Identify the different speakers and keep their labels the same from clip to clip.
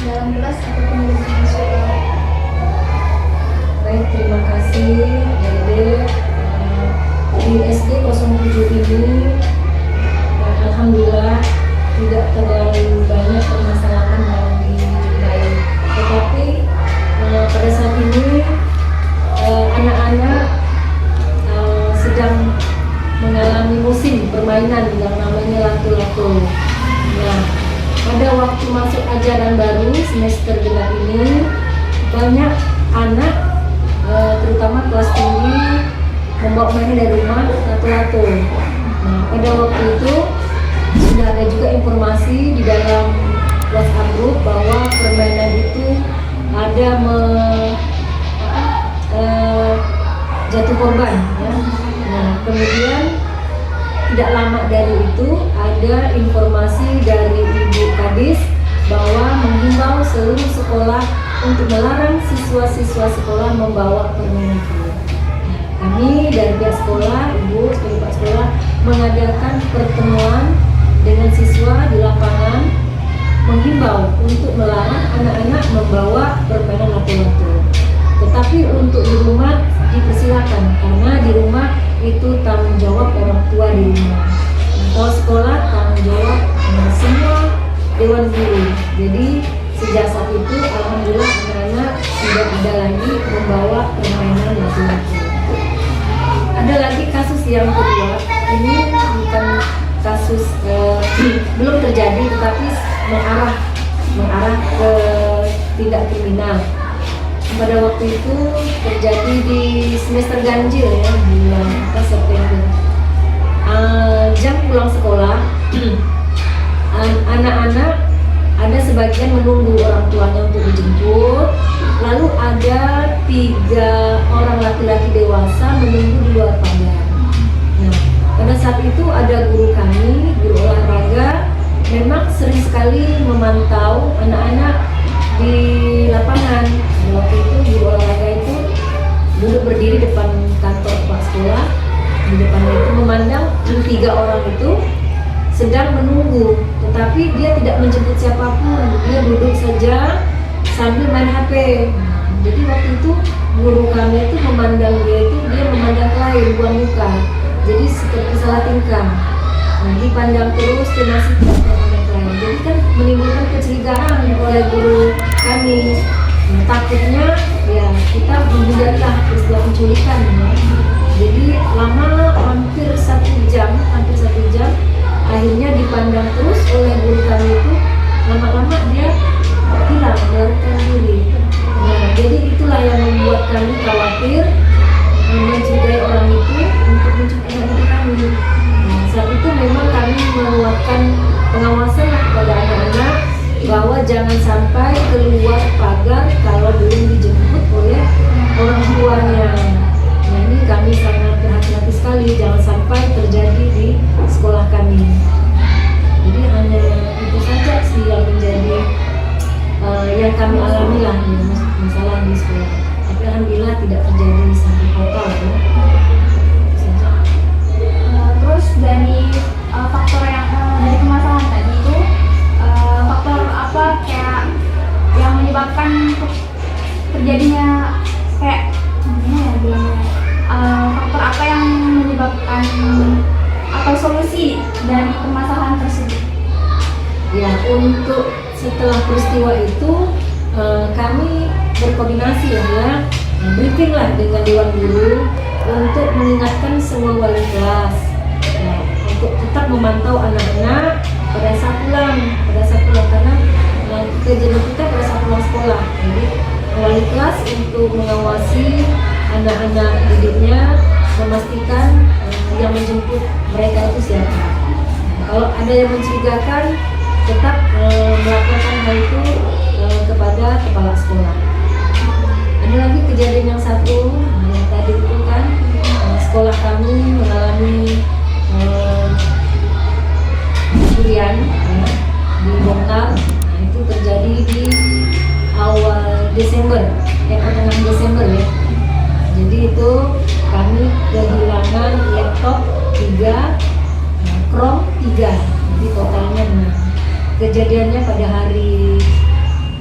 Speaker 1: dalam kelas ataupun di sekolah.
Speaker 2: Baik, terima kasih Dede. Di SD 07 ini alhamdulillah tidak terlalu banyak permasalahan yang dijumpai. Tetapi pada saat ini anak-anak sedang mengalami musim permainan yang namanya lato-lato. Nah, pada waktu masuk ajaran baru semester genap ini banyak anak terutama kelas tinggi membawa mainan dari rumah lato-lato. Nah, pada waktu itu sudah ada juga informasi di dalam WhatsApp group bahwa permainan itu ada jatuh korban. Ya. Nah, kemudian tidak lama dari itu ada informasi dari Ibu Kadis bahwa menghimbau seluruh sekolah untuk melarang siswa-siswa sekolah membawa permainan itu. Kami dari pihak sekolah, Ibu sebagai Pak sekolah mengadakan pertemuan dengan siswa di lapangan menghimbau untuk melarang anak-anak membawa permainan lato-lato. Tetapi untuk di rumah dipersilakan karena di rumah itu tanggung jawab orang tua di rumah. Kalau sekolah tanggung jawab semua dewan guru. Jadi sejak saat itu alhamdulillah anak-anak tidak ada lagi membawa permainan lato-lato. Ada lagi kasus yang kedua, ini bukan kasus belum terjadi tetapi mengarah ke tindak kriminal. Pada waktu itu terjadi di semester ganjil ya, bulan September. Jam pulang sekolah, anak-anak ada sebagian menunggu orang tuanya untuk dijemput. Lalu ada 3 orang laki-laki dewasa menunggu di luar pagar. Nah, pada saat itu ada guru kami, guru olahraga, memang sering sekali memantau anak-anak di lapangan. Waktu itu guru olahraga itu duduk berdiri depan kantor kepala sekolah, di depannya itu memandang 3 orang itu sedang menunggu, tetapi dia tidak menjemput siapapun, dia duduk saja sambil main HP. Jadi waktu itu guru kami itu memandang dia memandang lain, buang muka, jadi seperti salah tingkah. Nah, dipandang terus ke nasi memandang lain, jadi kan menimbulkan kecurigaan oleh guru kami. Nah, takutnya ya kita menghindarilah peristiwa penculikan ya. Jadi lama hampir 1 jam, akhirnya dipandang terus oleh guru kami itu, lama-lama dia hilang, melarikan diri. Nah, jadi itulah yang membuat kami khawatir, mencurigai orang itu untuk mencuri anak kami. Nah, saat itu memang kami menguatkan pengawasan kepada anak-anak bahwa jangan sampai keluar pagar kalau belum dijemput oleh orang tuanya. Nah, ini kami sangat berhati-hati sekali, jangan sampai terjadi di sekolah kami. Jadi hanya itu saja sih yang menjadi yang kami alami lah ya, masalah di sekolah. Tapi alhamdulillah tidak terjadi sampai total ya.
Speaker 1: Terus dari faktor yang dari permasalahan tadi itu faktor apa kayak yang menyebabkan terjadinya kayak gimana ya bilangnya, faktor apa yang menyebabkan atau solusi dari permasalahan tersebut?
Speaker 2: Ya, untuk setelah peristiwa itu kami berkoordinasi ya, briefing lah dengan dewan guru untuk mengingatkan semua wali kelas untuk tetap memantau anak-anak pada saat pulang karena kejadian kita pada saat pulang sekolah. Jadi wali kelas untuk mengawasi anak-anak didiknya, memastikan yang menjemput mereka itu siapa. Kalau ada yang mencurigakan, tetap melaporkan hal itu kepada kepala sekolah. Ada lagi kejadian yang satu, yang tadi itu kan sekolah kami mengalami pencurian dibongkar. Nah, itu terjadi di awal Desember, tengah Desember ya. Jadi itu kami kehilangan laptop 3, Chrome 3, jadi totalnya 6. Kejadiannya pada hari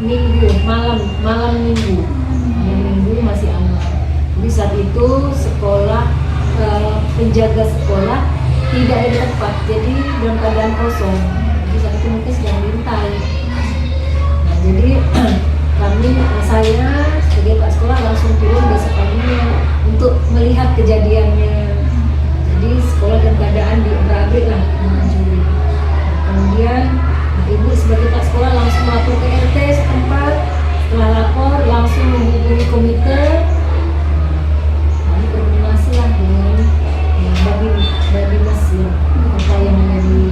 Speaker 2: minggu, malam minggu masih aman. Jadi saat itu sekolah, penjaga sekolah tidak ada di tempat, jadi dalam keadaan kosong. Jadi saat itu mungkin sedang diintai. Nah, jadi saya sebagai Pak Sekolah langsung turun besok paginya untuk melihat kejadiannya. Jadi sekolah dalam keadaan diobrak-abrik lah, mencuri. Kemudian ibu sebagai Pak Sekolah langsung lapor ke RT setempat. Setelah lapor langsung menghubungi komite, lalu berkoordinasi lah dengan bagi mesin apa yang menjadi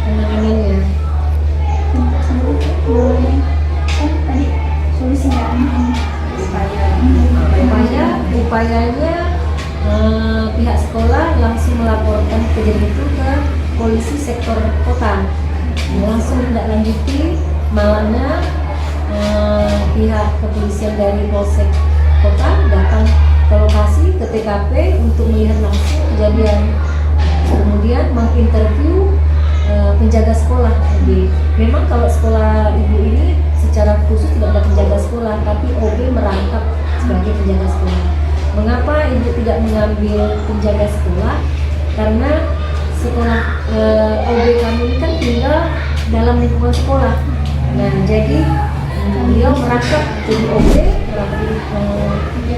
Speaker 2: penanganannya.
Speaker 1: Tadi solusinya
Speaker 2: upayanya pihak sekolah langsung melaporkan kejadian itu ke polisi sektor kota, langsung tindak lanjuti. Malamnya pihak kepolisian dari Polsek kota datang ke lokasi, ke TKP untuk melihat langsung kejadian, kemudian menginterview penjaga sekolah. Jadi memang kalau sekolah ibu ini secara khusus tidak ada penjaga sekolah, tapi OB merangkap sebagai penjaga sekolah. Mengapa ibu tidak mengambil penjaga sekolah? Karena sekolah OB kami ini kan tinggal dalam lingkungan sekolah. Nah, jadi beliau merangkap jadi OB,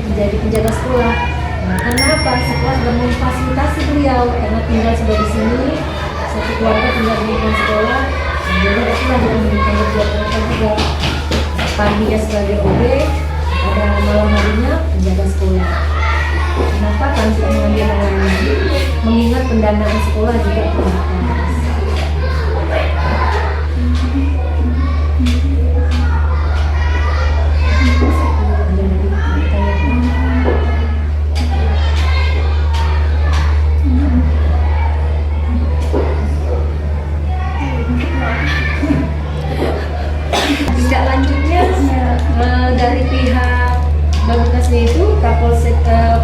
Speaker 2: menjadi penjaga sekolah. Nah, karena apa? Sekolah sudah memfasilitasi beliau karena tinggal sebagai sini, satu keluarga tinggal di lingkungan sekolah. Nah, jadi itulah yang memberikan kegiatan juga. Paginya sebagai OB, ada malam harinya penjaga sekolah. Kenapa kami tidak mengambil yang lain? Mengingat pendanaan sekolah juga terbatas. Tindak lanjutnya dari pihak Babinasnya itu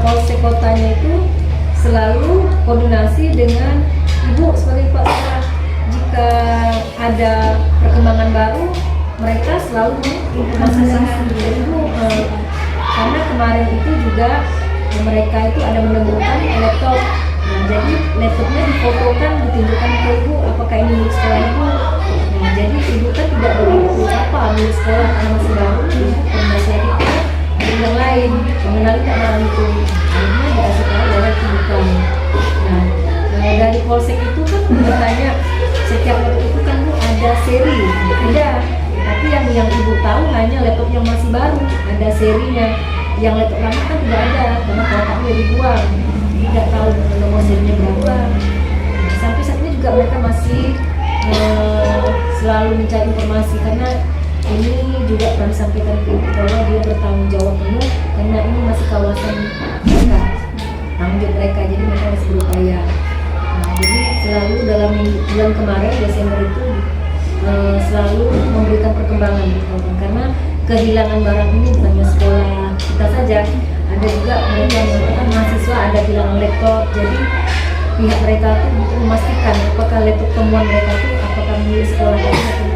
Speaker 2: Polsek kotanya itu selalu koordinasi dengan ibu sebagai Pak Sekolah. Jika ada perkembangan baru, mereka selalu menginformasikan ibu. Karena kemarin itu juga mereka itu ada menemukan laptop. Nah, jadi laptopnya difotokan, ditunjukkan ke ibu apakah ini milik sekolah ibu. Nah, jadi ibu kan tidak begitu apa milik sekolah karena masih baru, koordinasi kita yang lain mengenali tak barang itu. Akhirnya dikasih tahu bahwa itu bukan. Nah, dari Polsek itu kan bertanya setiap laptop itu kan Bu ada seri, ada. Tapi yang ibu tahu hanya laptop yang masih baru, ada serinya. Yang laptop lama kan tidak ada, karena kotaknya dibuang. Tidak tahu nomor serinya berapa. Nah, sampai saat ini juga mereka masih selalu mencari informasi karena ini juga pernah disampaikan ke ibu bahwa dia bertanggung jawab penuh karena ini masih kawasan mereka, tanggung jawab mereka, jadi mereka masih berupaya. Nah, jadi selalu dalam bulan kemarin Desember itu selalu memberikan perkembangan karena kehilangan barang ini bukan hanya sekolah kita saja, ada juga mereka yang mengatakan mahasiswa ada kehilangan laptop. Jadi pihak mereka itu untuk memastikan apakah laptop temuan mereka itu apakah milik sekolah atau